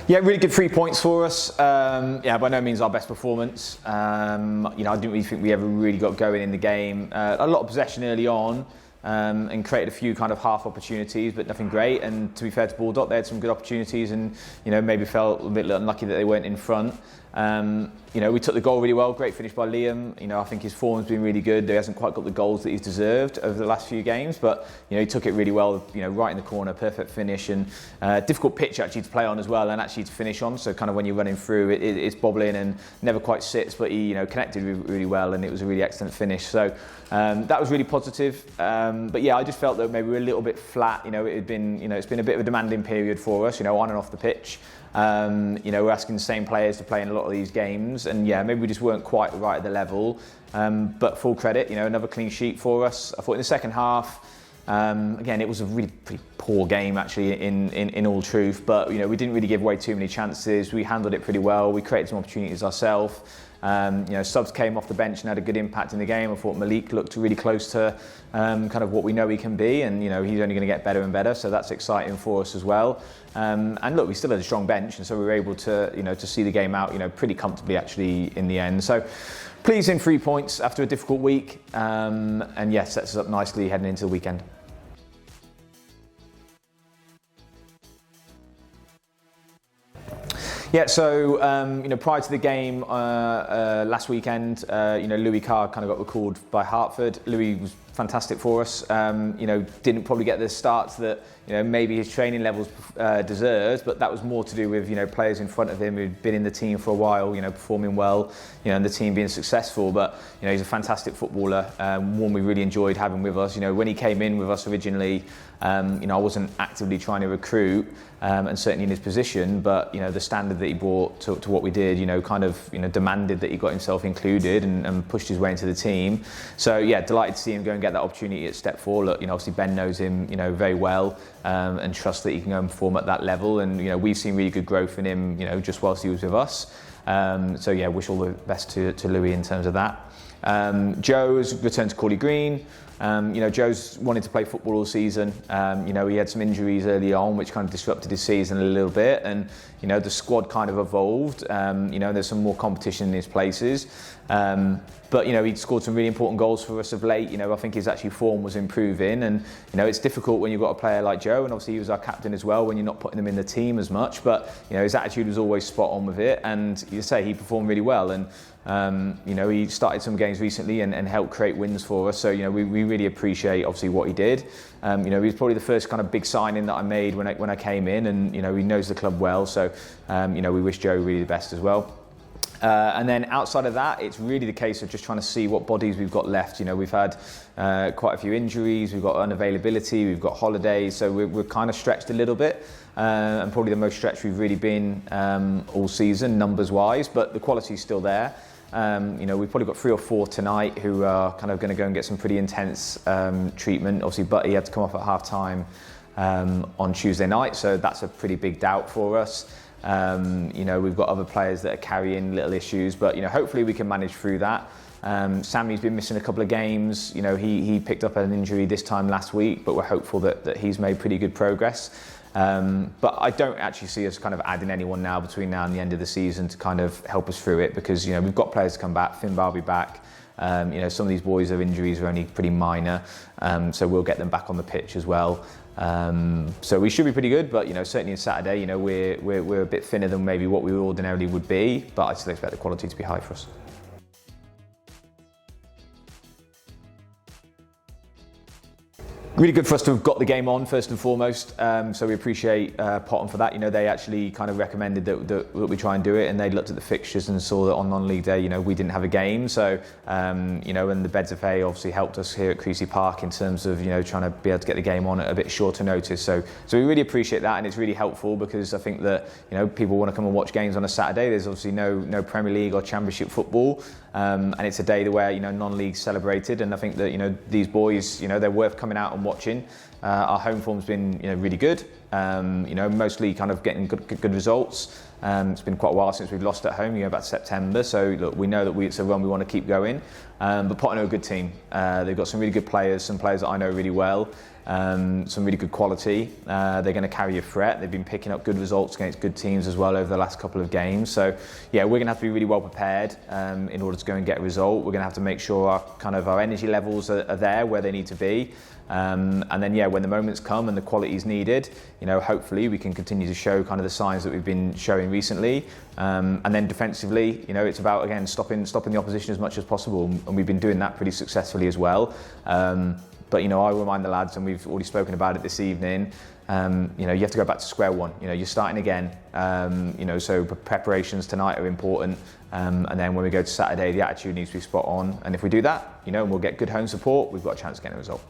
Yeah, really good 3 points for us. Yeah, by no means our best performance. I didn't really think we ever really got going in the game. A lot of possession early on, and created a few kind of half opportunities, but nothing great. And to be fair to Baldock, they had some good opportunities, and maybe felt a bit unlucky that they weren't in front. We took the goal really well. Great finish by Liam. I think his form's been really good. He hasn't quite got the goals that he's deserved over the last few games, but he took it really well. Right in the corner, perfect finish, and difficult pitch actually to play on as well, and actually to finish on. So kind of when you're running through, it's bobbling and never quite sits, but he connected really well, and it was a really excellent finish. So that was really positive. But yeah, I just felt that maybe we were a little bit flat. It had been, it's been a bit of a demanding period for us. On and off the pitch. We're asking the same players to play in a lot of these games, and yeah, maybe we just weren't quite right at the level. But full credit, another clean sheet for us. I thought in the second half, again, it was a really pretty poor game actually in all truth, but we didn't really give away too many chances. We handled it pretty well. We created some opportunities ourselves. Subs came off the bench and had a good impact in the game. I thought Malik looked really close to kind of what we know he can be, and he's only going to get better and better, so that's exciting for us as well. And look, we still had a strong bench, and so we were able to to see the game out pretty comfortably actually in the end. So pleasing 3 points after a difficult week, and yes, sets us up nicely heading into the weekend. Yeah, so prior to the game last weekend, Louis Carr kind of got recalled by Hartford. Louis was fantastic for us. Didn't probably get the starts that maybe his training levels deserves, but that was more to do with players in front of him who'd been in the team for a while, performing well, and the team being successful. But he's a fantastic footballer, one we really enjoyed having with us. When he came in with us originally, I wasn't actively trying to recruit, and certainly in his position, but the standard that he brought to what we did, demanded that he got himself included and pushed his way into the team. So yeah, delighted to see him go and get that opportunity at step 4. Look, obviously Ben knows him, very well, and trusts that he can go and perform at that level. And we've seen really good growth in him, just whilst he was with us. So yeah, wish all the best to Louis in terms of that. Joe has returned to Crawley Green. Joe's wanted to play football all season. He had some injuries early on, which kind of disrupted his season a little bit, and the squad kind of evolved. There's some more competition in his places, but he'd scored some really important goals for us of late. I think his actually form was improving, and it's difficult when you've got a player like Joe, and obviously he was our captain as well when you're not putting him in the team as much. But his attitude was always spot on with it, and you say he performed really well. And he started some games recently and helped create wins for us. So we really appreciate obviously what he did. He was probably the first kind of big signing that I made when I came in, and he knows the club well. So we wish Joe really the best as well. And then outside of that, it's really the case of just trying to see what bodies we've got left. We've had quite a few injuries, we've got unavailability, we've got holidays, so we're kind of stretched a little bit, and probably the most stretched we've really been all season, numbers wise, but the quality's still there. We've probably got 3 or 4 tonight who are kind of going to go and get some pretty intense treatment. Obviously, Butty had to come off at half time on Tuesday night, so that's a pretty big doubt for us. We've got other players that are carrying little issues, but hopefully we can manage through that. Sammy's been missing a couple of games. He picked up an injury this time last week, but we're hopeful that he's made pretty good progress. But I don't actually see us kind of adding anyone now between now and the end of the season to kind of help us through it, because we've got players to come back. Finbar will be back. Some of these boys' injuries are only pretty minor, so we'll get them back on the pitch as well. So we should be pretty good, but certainly on Saturday, we're a bit thinner than maybe what we ordinarily would be, but I still expect the quality to be high for us. Really good for us to have got the game on first and foremost, so we appreciate Potton for that. They actually kind of recommended that we try and do it, and they looked at the fixtures and saw that on non-league day, we didn't have a game. So, and the Beds of Hay obviously helped us here at Creasy Park in terms of trying to be able to get the game on at a bit shorter notice. So we really appreciate that, and it's really helpful because I think that people want to come and watch games on a Saturday. There's obviously no Premier League or Championship football, and it's a day where non-league's celebrated, and I think that these boys they're worth coming out and watching. Our home form's been really good, Mostly kind of getting good results. It's been quite a while since we've lost at home, back to September. So look, we know that it's a run we want to keep going. But Potton are a good team. They've got some really good players, some players that I know really well. Some really good quality. They're going to carry a threat. They've been picking up good results against good teams as well over the last couple of games. So yeah, we're going to have to be really well prepared in order to go and get a result. We're going to have to make sure our energy levels are there where they need to be. And then when the moments come and the quality is needed, hopefully we can continue to show kind of the signs that we've been showing recently. And then defensively, it's about again stopping the opposition as much as possible, and we've been doing that pretty successfully as well. But I remind the lads, and we've already spoken about it this evening, you have to go back to square one. You're starting again. So preparations tonight are important. And then when we go to Saturday, the attitude needs to be spot on. And if we do that, and we'll get good home support, we've got a chance of getting a result.